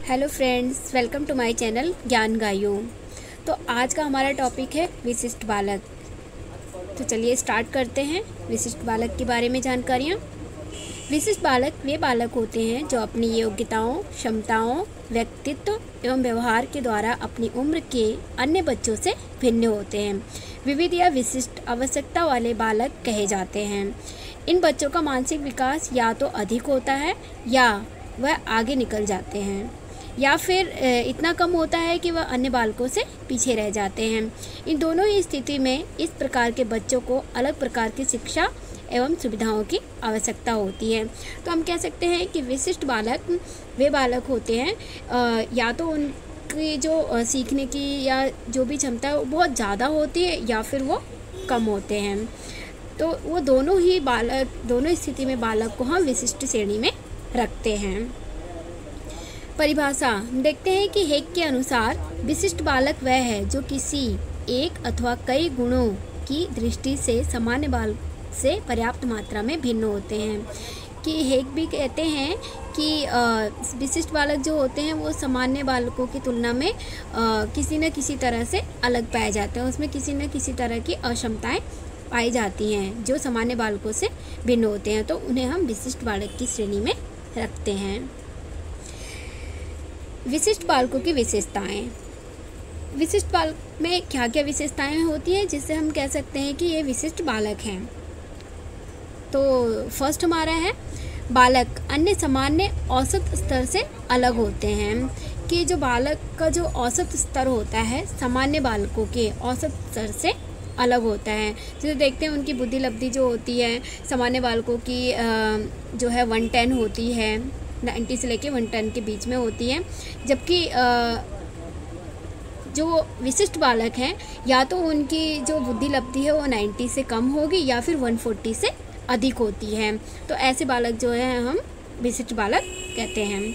Hello friends, welcome to my channel ज्ञान गायू। तो आज का हमारा टॉपिक है विशिष्ट बालक। तो चलिए स्टार्ट करते हैं विशिष्ट बालक के बारे में जानकारियाँ। विशिष्ट बालक वे बालक होते हैं जो अपनी योग्यताओं, क्षमताओं, व्यक्तित्व एवं व्यवहार के द्वारा अपनी उम्र के अन्य बच्चों से भिन्न होते हैं। विविध या विशिष्ट आवश्यकता वाले बालक कहे जाते हैं। इन बच्चों का मानसिक विकास या तो अधिक होता है या वह आगे निकल जाते हैं, या फिर इतना कम होता है कि वह अन्य बालकों से पीछे रह जाते हैं। इन दोनों ही स्थिति में इस प्रकार के बच्चों को अलग प्रकार की शिक्षा एवं सुविधाओं की आवश्यकता होती है। तो हम कह सकते हैं कि विशिष्ट बालक वे बालक होते हैं या तो उनकी जो सीखने की या जो भी क्षमता है वो बहुत ज़्यादा होती है या फिर वो कम होते हैं। तो वो दोनों स्थिति में बालक को हम विशिष्ट श्रेणी में रखते हैं। परिभाषा देखते हैं कि हेग के अनुसार विशिष्ट बालक वह है जो किसी एक अथवा कई गुणों की दृष्टि से सामान्य बालक से पर्याप्त मात्रा में भिन्न होते हैं। कि हेग भी कहते हैं कि विशिष्ट बालक जो होते हैं वो सामान्य बालकों की तुलना में किसी न किसी तरह से अलग पाए जाते हैं। उसमें किसी न किसी तरह की अक्षमताएं पाई जाती हैं जो सामान्य बालकों से भिन्न होते हैं, तो उन्हें हम विशिष्ट बालक की श्रेणी में रखते हैं। विशिष्ट बालकों की विशेषताएं। विशिष्ट बालक में क्या क्या विशेषताएं होती हैं जिससे हम कह सकते हैं कि ये विशिष्ट बालक हैं। तो फर्स्ट हमारा है बालक अन्य सामान्य औसत स्तर से अलग होते हैं। कि जो बालक का जो औसत स्तर होता है सामान्य बालकों के औसत स्तर से अलग होता है। जैसे देखते हैं उनकी बुद्धि लब्धि जो होती है सामान्य बालकों की जो है 110 होती है, 90 से लेके 110 के बीच में होती है। जबकि जो विशिष्ट बालक हैं या तो उनकी जो बुद्धि लब्धि है वो 90 से कम होगी या फिर 140 से अधिक होती है। तो ऐसे बालक जो है हम विशिष्ट बालक कहते हैं।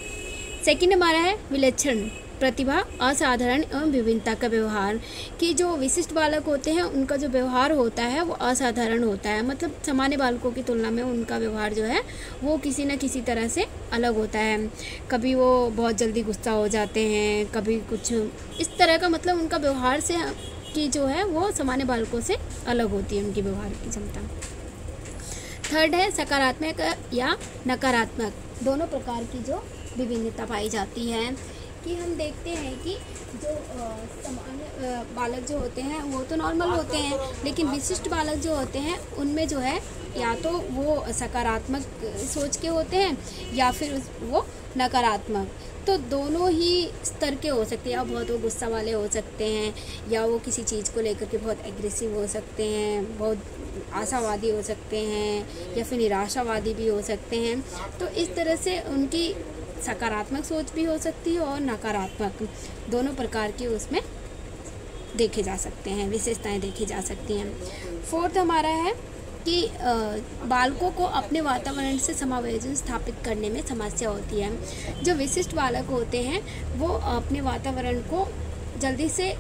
सेकंड हमारा है विलक्षण प्रतिभा, असाधारण एवं विभिन्नता का व्यवहार। कि जो विशिष्ट बालक होते हैं उनका जो व्यवहार होता है वो असाधारण होता है, मतलब सामान्य बालकों की तुलना में उनका व्यवहार जो है वो किसी न किसी तरह से अलग होता है। कभी वो बहुत जल्दी गुस्सा हो जाते हैं, कभी कुछ इस तरह का, मतलब उनका व्यवहार से की जो है वो सामान्य बालकों से अलग होती है उनकी व्यवहार की क्षमता। थर्ड है सकारात्मक या नकारात्मक, दोनों प्रकार की जो विभिन्नता पाई जाती है। कि हम देखते हैं कि जो सामान्य बालक जो होते हैं वो तो नॉर्मल होते हैं, लेकिन विशिष्ट बालक जो होते हैं उनमें जो है या तो वो सकारात्मक सोच के होते हैं या फिर वो नकारात्मक। तो दोनों ही स्तर के हो सकते हैं, या बहुत वो गुस्सा वाले हो सकते हैं या वो किसी चीज़ को लेकर के बहुत एग्रेसिव हो सकते हैं, बहुत आशावादी हो सकते हैं या फिर निराशावादी भी हो सकते हैं। तो इस तरह से उनकी सकारात्मक सोच भी हो सकती है और नकारात्मक, दोनों प्रकार की उसमें देखे जा सकते हैं, विशेषताएं देखी जा सकती हैं। फोर्थ हमारा है कि बालकों को अपने वातावरण से समायोजन स्थापित करने में समस्या होती है। जो विशिष्ट बालक होते हैं वो अपने वातावरण को जल्दी से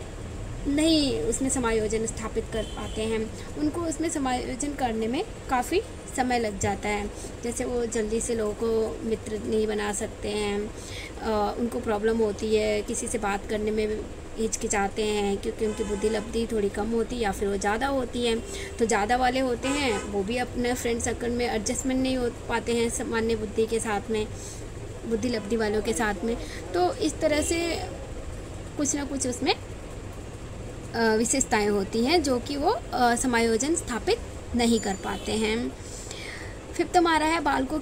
नहीं उसमें समायोजन स्थापित कर पाते हैं, उनको उसमें समायोजन करने में काफ़ी समय लग जाता है। जैसे वो जल्दी से लोगों को मित्र नहीं बना सकते हैं, उनको प्रॉब्लम होती है, किसी से बात करने में हिचकिचाते हैं क्योंकि उनकी बुद्धि लब्धि थोड़ी कम होती है या फिर वो ज़्यादा होती है। तो ज़्यादा वाले होते हैं वो भी अपने फ्रेंड सर्कल में एडजस्टमेंट नहीं हो पाते हैं सामान्य बुद्धि के साथ में, बुद्धि लब्धि वालों के साथ में। तो इस तरह से कुछ ना कुछ उसमें विशेषताएं होती हैं जो कि वो समायोजन स्थापित नहीं कर पाते हैं। फिफ्थ हमारा है बालकों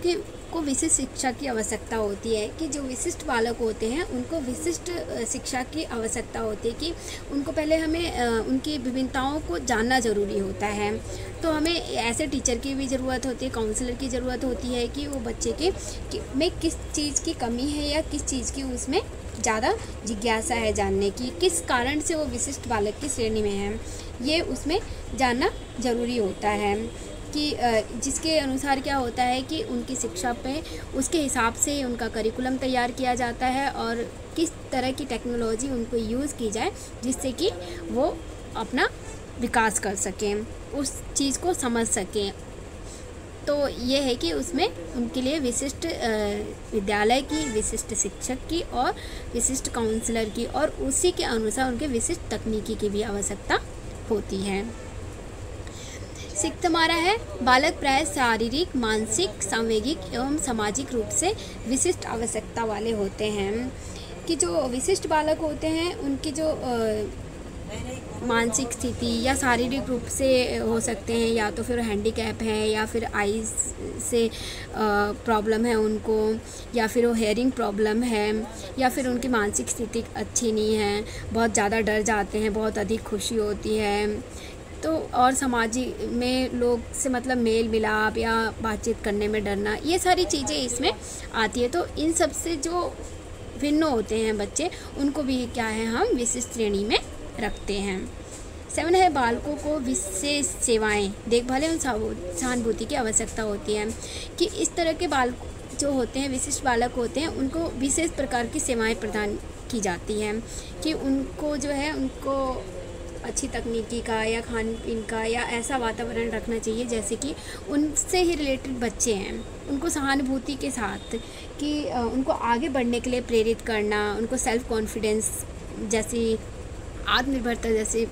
को विशिष्ट शिक्षा की आवश्यकता होती है। कि जो विशिष्ट बालक होते हैं उनको विशिष्ट शिक्षा की आवश्यकता होती है कि उनको पहले हमें उनकी विभिन्नताओं को जानना ज़रूरी होता है। तो हमें ऐसे टीचर की भी ज़रूरत होती है, काउंसलर की ज़रूरत होती है कि वो बच्चे में किस चीज़ की कमी है या किस चीज़ की उसमें ज़्यादा जिज्ञासा है जानने की, किस कारण से वो विशिष्ट बालक की श्रेणी में है, ये उसमें जानना ज़रूरी होता है। कि जिसके अनुसार क्या होता है कि उनकी शिक्षा पे उसके हिसाब से उनका करिकुलम तैयार किया जाता है और किस तरह की टेक्नोलॉजी उनको यूज़ की जाए जिससे कि वो अपना विकास कर सकें, उस चीज़ को समझ सकें। तो ये है कि उसमें उनके लिए विशिष्ट विद्यालय की, विशिष्ट शिक्षक की और विशिष्ट काउंसलर की और उसी के अनुसार उनके विशिष्ट तकनीकी की भी आवश्यकता होती है। सिक्स्थ हमारा है बालक प्राय शारीरिक, मानसिक, सांवेगिक एवं सामाजिक रूप से विशिष्ट आवश्यकता वाले होते हैं। कि जो विशिष्ट बालक होते हैं उनकी जो मानसिक स्थिति या शारीरिक रूप से हो सकते हैं, या तो फिर हैंडीकैप है या फिर आईज से प्रॉब्लम है उनको, या फिर वो हेयरिंग प्रॉब्लम है, या फिर उनकी मानसिक स्थिति अच्छी नहीं है, बहुत ज़्यादा डर जाते हैं, बहुत अधिक खुशी होती है। तो और सामाजिक में लोग से मतलब मेल मिलाप या बातचीत करने में डरना, ये सारी चीज़ें इसमें आती है। तो इन सब से जो भिन्न होते हैं बच्चे, उनको भी क्या है हम विशिष्ट श्रेणी में रखते हैं। 7 है बालकों को विशेष सेवाएं, देखभाल एवं सहानुभूति की आवश्यकता होती है। कि इस तरह के बालक जो होते हैं, विशिष्ट बालक होते हैं, उनको विशेष प्रकार की सेवाएं प्रदान की जाती हैं। कि उनको जो है उनको अच्छी तकनीकी का या खान पीन का या ऐसा वातावरण रखना चाहिए जैसे कि उनसे ही रिलेटेड बच्चे हैं, उनको सहानुभूति के साथ कि उनको आगे बढ़ने के लिए प्रेरित करना, उनको सेल्फ कॉन्फिडेंस जैसी, आत्मनिर्भरता जैसे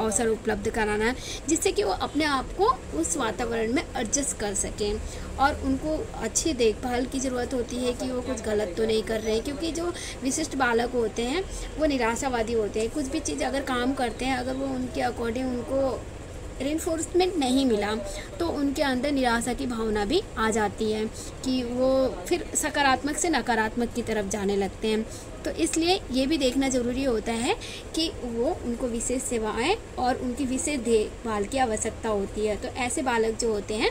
अवसर उपलब्ध कराना, जिससे कि वो अपने आप को उस वातावरण में एडजस्ट कर सकें। और उनको अच्छी देखभाल की ज़रूरत होती है कि वो कुछ गलत तो नहीं कर रहे हैं, क्योंकि जो विशिष्ट बालक होते हैं वो निराशावादी होते हैं। कुछ भी चीज़ अगर काम करते हैं, अगर वो उनके अकॉर्डिंग उनको रिइंफोर्समेंट नहीं मिला तो उनके अंदर निराशा की भावना भी आ जाती है कि वो फिर सकारात्मक से नकारात्मक की तरफ जाने लगते हैं। तो इसलिए ये भी देखना ज़रूरी होता है कि वो उनको विशेष सेवाएं और उनकी विशेष देखभाल की आवश्यकता होती है। तो ऐसे बालक जो होते हैं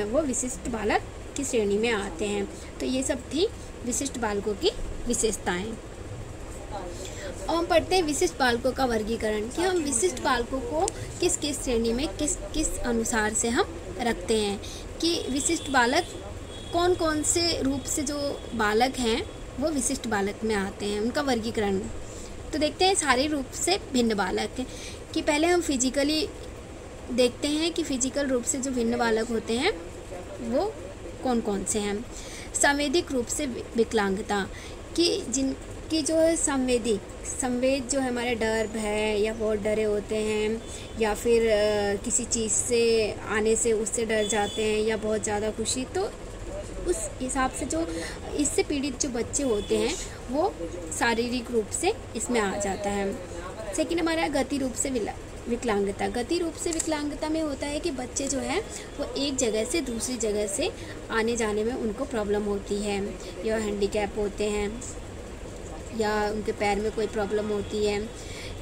वो विशिष्ट बालक की श्रेणी में आते हैं। तो ये सब थी विशिष्ट बालकों की विशेषताएँ। और हम पढ़ते हैं विशिष्ट बालकों का वर्गीकरण, कि हम विशिष्ट बालकों को किस किस श्रेणी में किस किस अनुसार से हम रखते हैं। कि विशिष्ट बालक कौन कौन से रूप से जो बालक हैं वो विशिष्ट बालक में आते हैं, उनका वर्गीकरण। तो देखते हैं शारीरिक रूप से भिन्न बालक। कि पहले हम फिजिकली देखते हैं कि फिजिकल रूप से जो भिन्न बालक होते हैं वो कौन कौन से हैं। संवेदिक रूप से विकलांगता, कि जिनकी जो है संवेद जो है हमारे डर है या बहुत डरे होते हैं, या फिर किसी चीज़ से आने से उससे डर जाते हैं, या बहुत ज़्यादा खुशी, तो उस हिसाब से जो इससे पीड़ित जो बच्चे होते हैं वो शारीरिक रूप से इसमें आ जाता है। सेकंड हमारा गति रूप से विकलांगता। गति रूप से विकलांगता में होता है कि बच्चे जो हैं वो एक जगह से दूसरी जगह से आने जाने में उनको प्रॉब्लम होती है, या हैंडीकैप होते हैं, या उनके पैर में कोई प्रॉब्लम होती है,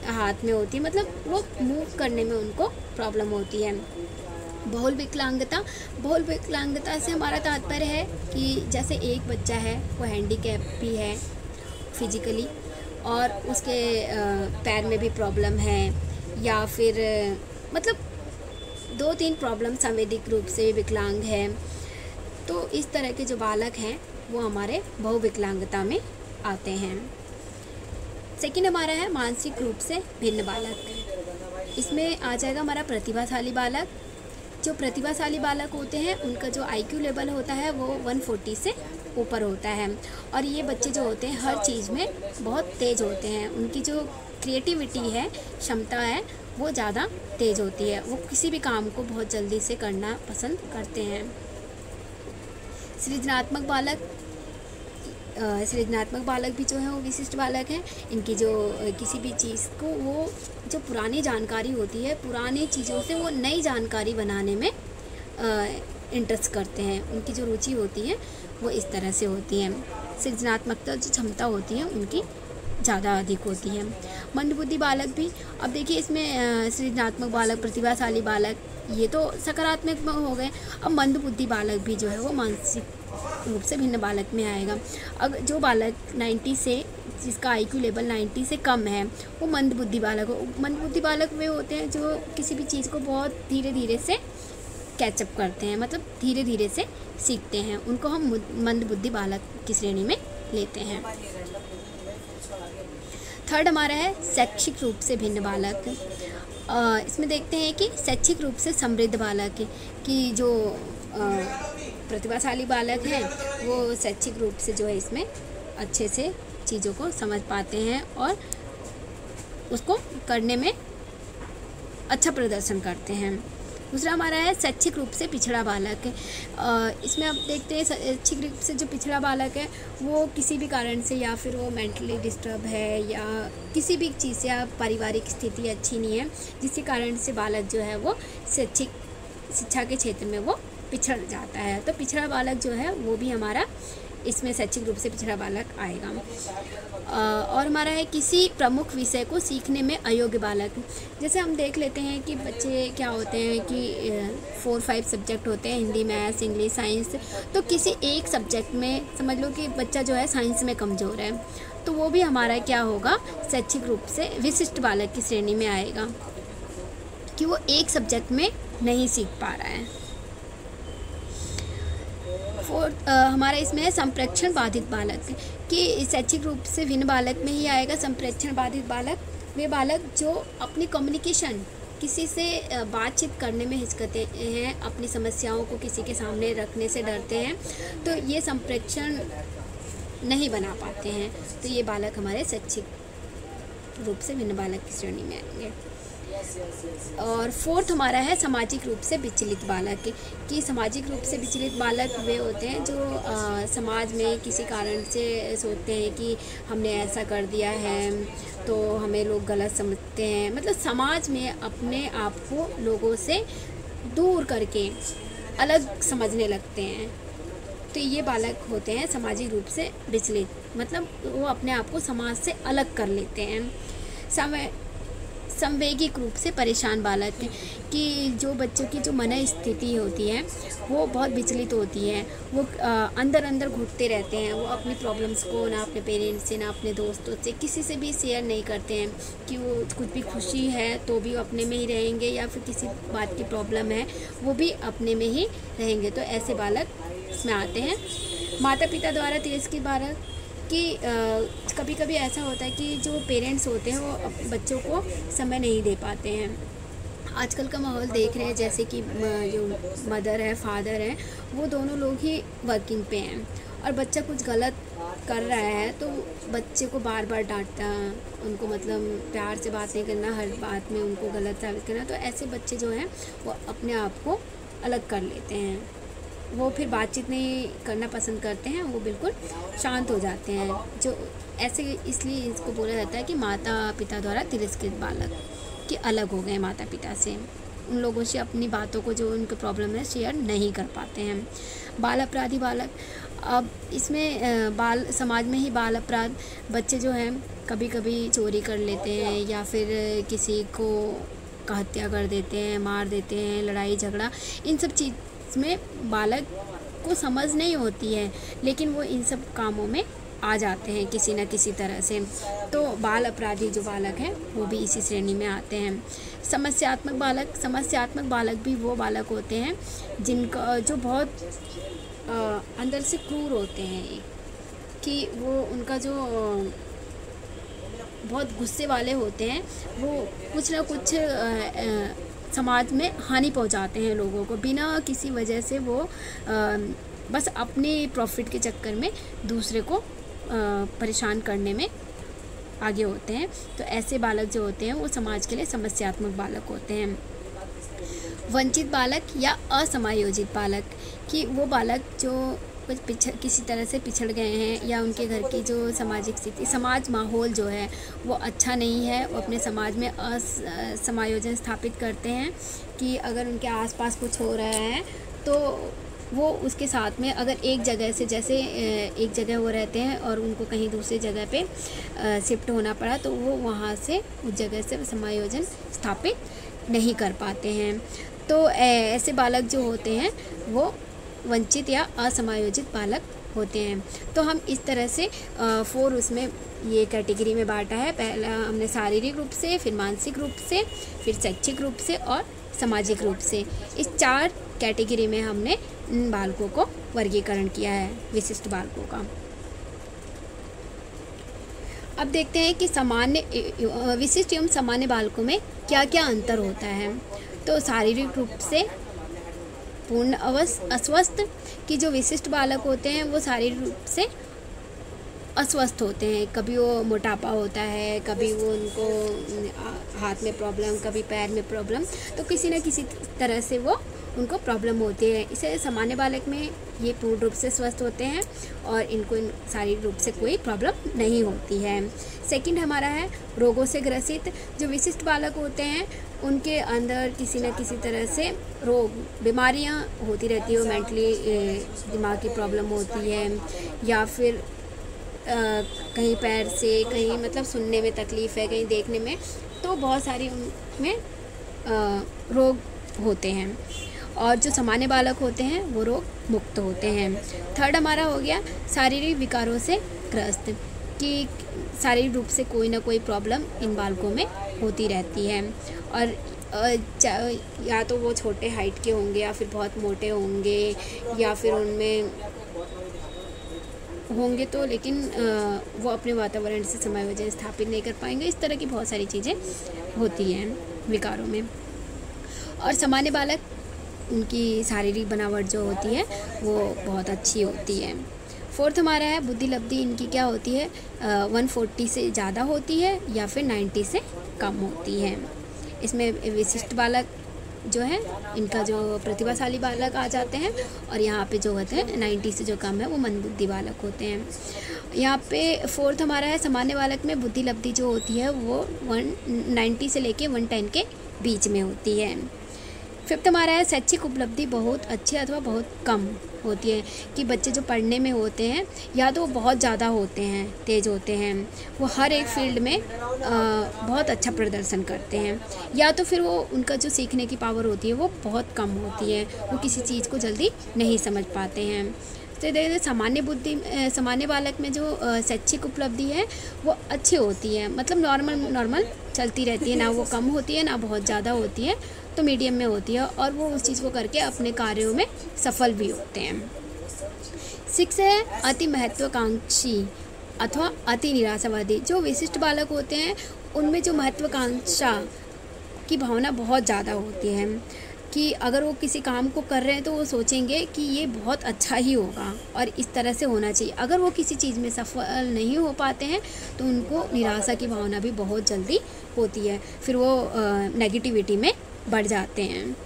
हाथ में होती है, मतलब वो मूव करने में उनको प्रॉब्लम होती है। बहुल विकलांगता से हमारा तात्पर्य है कि जैसे एक बच्चा है वो हैंडीकैप भी है फिजिकली और उसके पैर में भी प्रॉब्लम है, या फिर मतलब 2-3 प्रॉब्लम संवेदिक रूप से विकलांग है। तो इस तरह के जो बालक हैं वो हमारे बहुविकलांगता में आते हैं। सेकंड हमारा है मानसिक रूप से भिन्न बालक। इसमें आ जाएगा हमारा प्रतिभाशाली बालक। जो प्रतिभाशाली बालक होते हैं उनका जो IQ लेवल होता है वो 140 से ऊपर होता है, और ये बच्चे जो होते हैं हर चीज़ में बहुत तेज़ होते हैं। उनकी जो क्रिएटिविटी है, क्षमता है, वो ज़्यादा तेज़ होती है। वो किसी भी काम को बहुत जल्दी से करना पसंद करते हैं। सृजनात्मक बालक भी जो है वो विशिष्ट बालक हैं। इनकी जो किसी भी चीज़ को वो जो पुरानी जानकारी होती है, पुरानी चीज़ों से वो नई जानकारी बनाने में इंटरेस्ट करते हैं। उनकी जो रुचि होती है वो इस तरह से होती है। सृजनात्मकता जो क्षमता होती है उनकी ज़्यादा अधिक होती है। मंदबुद्धि बालक भी, अब देखिए इसमें सृजनात्मक बालक, प्रतिभाशाली बालक, ये तो सकारात्मक में हो गए। अब मंदबुद्धि बालक भी जो है वो मानसिक रूप से भिन्न बालक में आएगा। अगर जो बालक 90 से, जिसका IQ लेवल 90 से कम है, वो मंदबुद्धि बालक हो। मंदबुद्धि बालक वे होते हैं जो किसी भी चीज़ को बहुत धीरे धीरे से कैचअप करते हैं, मतलब धीरे धीरे से सीखते हैं। उनको हम मंदबुद्धि बालक की श्रेणी में लेते हैं। थर्ड हमारा है शैक्षिक रूप से भिन्न बालक। इसमें देखते हैं कि शैक्षिक रूप से समृद्ध बालक की जो प्रतिभाशाली बालक हैं वो शैक्षिक रूप से जो है इसमें अच्छे से चीज़ों को समझ पाते हैं और उसको करने में अच्छा प्रदर्शन करते हैं। दूसरा हमारा है शैक्षिक रूप से पिछड़ा बालक है। इसमें आप देखते हैं शैक्षिक रूप से जो पिछड़ा बालक है वो किसी भी कारण से या फिर वो मेंटली डिस्टर्ब है या किसी भी चीज़ से या पारिवारिक स्थिति अच्छी नहीं है जिसके कारण से बालक जो है वो शैक्षिक शिक्षा के क्षेत्र में वो पिछड़ जाता है। तो पिछड़ा बालक जो है वो भी हमारा इसमें शैक्षिक रूप से पिछड़ा बालक आएगा। और हमारा है किसी प्रमुख विषय को सीखने में अयोग्य बालक। जैसे हम देख लेते हैं कि बच्चे क्या होते हैं कि 4-5 सब्जेक्ट होते हैं, हिंदी, मैथ्स, इंग्लिश, साइंस। तो किसी एक सब्जेक्ट में समझ लो कि बच्चा जो है साइंस में कमज़ोर है तो वो भी हमारा क्या होगा, शैक्षिक रूप से विशिष्ट बालक की श्रेणी में आएगा कि वो एक सब्जेक्ट में नहीं सीख पा रहा है। हमारा इसमें है संप्रेक्षण बाधित बालक कि शैक्षिक रूप से भिन्न बालक में ही आएगा संप्रेक्षण बाधित बालक। वे बालक जो अपनी कम्युनिकेशन किसी से बातचीत करने में हिचकते हैं, अपनी समस्याओं को किसी के सामने रखने से डरते हैं, तो ये संप्रेक्षण नहीं बना पाते हैं। तो ये बालक हमारे शैक्षिक रूप से भिन्न बालक की श्रेणी में आएंगे। और फोर्थ हमारा है सामाजिक रूप से विचलित बालक कि सामाजिक रूप से विचलित बालक वे होते हैं जो समाज में किसी कारण से सोचते हैं कि हमने ऐसा कर दिया है तो हमें लोग गलत समझते हैं, मतलब समाज में अपने आप को लोगों से दूर करके अलग समझने लगते हैं। तो ये बालक होते हैं सामाजिक रूप से विचलित, मतलब वो अपने आप को समाज से अलग कर लेते हैं। संवेगिक रूप से परेशान बालक कि जो बच्चों की जो मन स्थिति होती है वो बहुत विचलित होती है, वो अंदर अंदर घुटते रहते हैं, वो अपनी प्रॉब्लम्स को ना अपने पेरेंट्स से ना अपने दोस्तों से किसी से भी शेयर नहीं करते हैं कि वो कुछ भी खुशी है तो भी वो अपने में ही रहेंगे या फिर किसी बात की प्रॉब्लम है वो भी अपने में ही रहेंगे। तो ऐसे बालक इसमें आते हैं। माता पिता द्वारा तिरस्कृत बालक कि कभी कभी ऐसा होता है कि जो पेरेंट्स होते हैं वो बच्चों को समय नहीं दे पाते हैं। आजकल का माहौल देख रहे हैं जैसे कि जो मदर है फादर है वो दोनों लोग ही वर्किंग पे हैं और बच्चा कुछ गलत कर रहा है तो बच्चे को बार बार डांटना, उनको मतलब प्यार से बात नहीं करना, हर बात में उनको गलत साबित करना। तो ऐसे बच्चे जो हैं वो अपने आप को अलग कर लेते हैं, वो फिर बातचीत नहीं करना पसंद करते हैं, वो बिल्कुल शांत हो जाते हैं। जो ऐसे इसलिए इसको बोला जाता है कि माता पिता द्वारा तिरस्कृत बालक कि अलग हो गए माता पिता से, उन लोगों से अपनी बातों को जो उनके प्रॉब्लम है शेयर नहीं कर पाते हैं। बाल अपराधी बालक, अब इसमें बाल समाज में ही बाल अपराध बच्चे जो हैं कभी कभी चोरी कर लेते हैं या फिर किसी को हत्या कर देते हैं, मार देते हैं, लड़ाई झगड़ा, इन सब चीज़ में बालक को समझ नहीं होती है लेकिन वो इन सब कामों में आ जाते हैं किसी न किसी तरह से। तो बाल अपराधी जो बालक हैं वो भी इसी श्रेणी में आते हैं। समस्यात्मक बालक, समस्यात्मक बालक भी वो बालक होते हैं जिनका जो बहुत अंदर से क्रूर होते हैं कि वो उनका जो बहुत गुस्से वाले होते हैं, वो कुछ ना कुछ समाज में हानि पहुंचाते हैं लोगों को बिना किसी वजह से। वो बस अपने प्रॉफिट के चक्कर में दूसरे को परेशान करने में आगे होते हैं। तो ऐसे बालक जो होते हैं वो समाज के लिए समस्यात्मक बालक होते हैं। वंचित बालक या असमायोजित बालक कि वो बालक जो कुछ किसी तरह से पिछड़ गए हैं या उनके घर की जो सामाजिक स्थिति, समाज माहौल जो है वो अच्छा नहीं है, वो अपने समाज में असमायोजन स्थापित करते हैं कि अगर उनके आसपास कुछ हो रहा है तो वो उसके साथ में, अगर एक जगह से जैसे एक जगह वो रहते हैं और उनको कहीं दूसरी जगह पे शिफ्ट होना पड़ा तो वो वहाँ से उस जगह से समायोजन स्थापित नहीं कर पाते हैं। तो ऐसे बालक जो होते हैं वो वंचित या असमायोजित बालक होते हैं। तो हम इस तरह से 4 उसमें ये कैटेगरी में बांटा है। पहला हमने शारीरिक रूप से, फिर मानसिक रूप से, फिर शैक्षिक रूप से और सामाजिक रूप से, इस 4 कैटेगरी में हमने इन बालकों को वर्गीकरण किया है, विशिष्ट बालकों का। अब देखते हैं कि सामान्य, विशिष्ट एवं सामान्य बालकों में क्या क्या अंतर होता है। तो शारीरिक रूप से पूर्ण अस्वस्थ, कि जो विशिष्ट बालक होते हैं वो शारीरिक रूप से अस्वस्थ होते हैं। कभी वो मोटापा होता है, कभी वो उनको हाथ में प्रॉब्लम, कभी पैर में प्रॉब्लम, तो किसी न किसी तरह से वो उनको प्रॉब्लम होती है। इसे सामान्य बालक में ये पूर्ण रूप से स्वस्थ होते हैं और इनको शारीरिक रूप से कोई प्रॉब्लम नहीं होती है। सेकंड हमारा है रोगों से ग्रसित। जो विशिष्ट बालक होते हैं उनके अंदर किसी न किसी तरह से रोग, बीमारियां होती रहती है। मेंटली दिमाग की प्रॉब्लम होती है, या फिर कहीं पैर से, कहीं मतलब सुनने में तकलीफ़ है, कहीं देखने में, तो बहुत सारी उनमें रोग होते हैं। और जो सामान्य बालक होते हैं वो रोग मुक्त होते हैं। थर्ड हमारा हो गया शारीरिक विकारों से ग्रस्त, कि शारीरिक रूप से कोई ना कोई प्रॉब्लम इन बालकों में होती रहती है। और या तो वो छोटे हाइट के होंगे, या फिर बहुत मोटे होंगे, या फिर उनमें होंगे तो लेकिन वो अपने वातावरण से समायोजन स्थापित नहीं कर पाएंगे। इस तरह की बहुत सारी चीज़ें होती हैं विकारों में। और सामान्य बालक, उनकी शारीरिक बनावट जो होती है वो बहुत अच्छी होती है। फोर्थ हमारा है बुद्धि लब्धि। इनकी क्या होती है, 140 से ज़्यादा होती है या फिर 90 से कम होती है। इसमें विशिष्ट बालक जो है, इनका जो प्रतिभाशाली बालक आ जाते हैं, और यहाँ पे जो होते हैं 90 से जो कम है वो मंदबुद्धि बालक होते हैं। यहाँ पे फोर्थ हमारा है सामान्य बालक में बुद्धि लब्धि जो होती है वो 190 से लेके 110 के बीच में होती है। फिफ्थ हमारा है शैक्षिक उपलब्धि बहुत अच्छी अथवा बहुत कम होती है, कि बच्चे जो पढ़ने में होते हैं या तो वो बहुत ज़्यादा होते हैं, तेज़ होते हैं, वो हर एक फील्ड में बहुत अच्छा प्रदर्शन करते हैं, या तो फिर वो उनका जो सीखने की पावर होती है वो बहुत कम होती है, वो किसी चीज़ को जल्दी नहीं समझ पाते हैं। तो देखिए सामान्य बालक में जो शैक्षिक उपलब्धि है वो अच्छी होती है, मतलब नॉर्मल चलती रहती है, ना वो कम होती है ना बहुत ज़्यादा होती है, तो मीडियम में होती है, और वो उस चीज़ को करके अपने कार्यों में सफल भी होते हैं। 6 है अति महत्वाकांक्षी अथवा अति निराशावादी। जो विशिष्ट बालक होते हैं उनमें जो महत्वाकांक्षा की भावना बहुत ज़्यादा होती है, कि अगर वो किसी काम को कर रहे हैं तो वो सोचेंगे कि ये बहुत अच्छा ही होगा और इस तरह से होना चाहिए। अगर वो किसी चीज़ में सफल नहीं हो पाते हैं तो उनको निराशा की भावना भी बहुत जल्दी होती है, फिर वो नेगेटिविटी में बढ़ जाते हैं।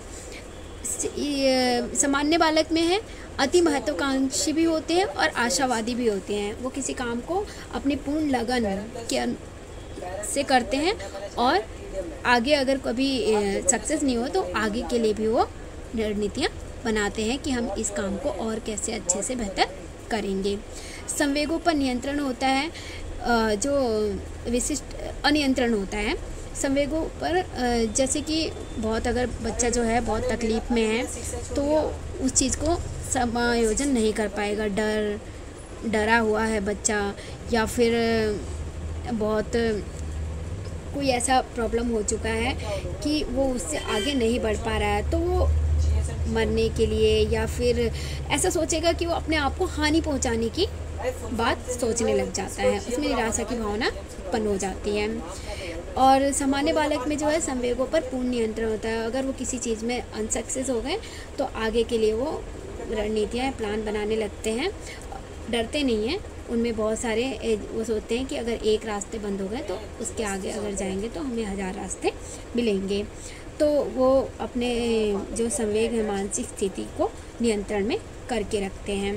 सामान्य बालक में है अति महत्वाकांक्षी भी होते हैं और आशावादी भी होते हैं। वो किसी काम को अपनी पूर्ण लगन के से करते हैं, और आगे अगर कभी सक्सेस नहीं हो तो आगे के लिए भी वो रणनीतियाँ बनाते हैं कि हम इस काम को और कैसे अच्छे से बेहतर करेंगे। संवेगों पर नियंत्रण होता है, जो विशिष्ट अनियंत्रण होता है संवेगों पर। जैसे कि बहुत अगर बच्चा जो है बहुत तकलीफ़ में है तो वो उस चीज़ को समायोजन नहीं कर पाएगा, डरा हुआ है बच्चा, या फिर बहुत कोई ऐसा प्रॉब्लम हो चुका है कि वो उससे आगे नहीं बढ़ पा रहा है, तो वो मरने के लिए या फिर ऐसा सोचेगा कि वो अपने आप को हानि पहुंचाने की बात सोचने लग जाता है, उसमें निराशा की भावना उत्पन्न हो जाती है। और सामान्य बालक में जो है संवेगों पर पूर्ण नियंत्रण होता है। अगर वो किसी चीज़ में अनसक्सेस हो गए तो आगे के लिए वो रणनीतियाँ प्लान बनाने लगते हैं, डरते नहीं हैं। उनमें बहुत सारे वो सोचते हैं कि अगर एक रास्ते बंद हो गए तो उसके आगे अगर जाएंगे तो हमें 1000 रास्ते मिलेंगे। तो वो अपने जो संवेग है मानसिक स्थिति को नियंत्रण में करके रखते हैं।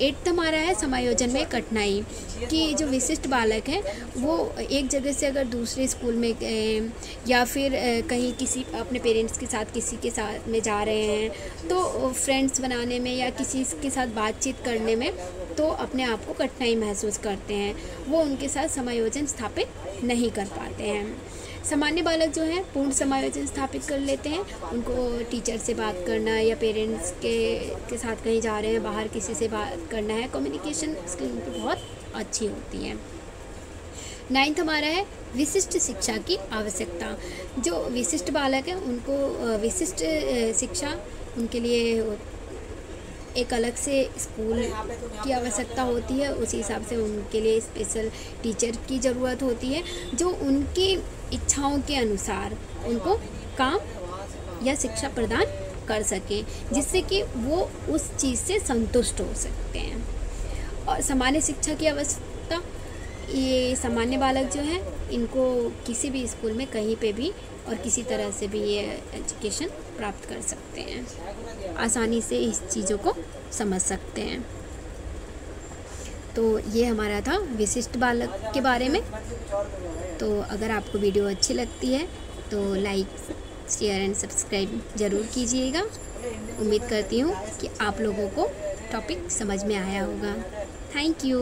8 हमारा है समायोजन में कठिनाई, कि जो विशिष्ट बालक हैं वो एक जगह से अगर दूसरे स्कूल में या फिर कहीं किसी अपने पेरेंट्स के साथ किसी के साथ में जा रहे हैं तो फ्रेंड्स बनाने में या किसी के साथ बातचीत करने में तो अपने आप को कठिनाई महसूस करते हैं, वो उनके साथ समायोजन स्थापित नहीं कर पाते हैं। सामान्य बालक जो हैं पूर्ण समायोजन स्थापित कर लेते हैं। उनको टीचर से बात करना या पेरेंट्स के साथ कहीं जा रहे हैं, बाहर किसी से बात करना है, कम्युनिकेशन स्किल उनकी बहुत अच्छी होती है। 9 हमारा है विशिष्ट शिक्षा की आवश्यकता। जो विशिष्ट बालक हैं उनको विशिष्ट शिक्षा उनके लिए एक अलग से स्कूल की आवश्यकता होती है, उसी हिसाब से उनके लिए स्पेशल टीचर की ज़रूरत होती है जो उनकी इच्छाओं के अनुसार उनको काम या शिक्षा प्रदान कर सकें, जिससे कि वो उस चीज़ से संतुष्ट हो सकते हैं। और सामान्य शिक्षा की आवश्यकता, ये सामान्य बालक जो हैं इनको किसी भी स्कूल में कहीं पे भी और किसी तरह से भी ये एजुकेशन प्राप्त कर सकते हैं, आसानी से इस चीज़ों को समझ सकते हैं। तो ये हमारा था विशिष्ट बालक के बारे में। तो अगर आपको वीडियो अच्छी लगती है तो लाइक, शेयर एंड सब्सक्राइब ज़रूर कीजिएगा। उम्मीद करती हूँ कि आप लोगों को टॉपिक समझ में आया होगा। Thank you.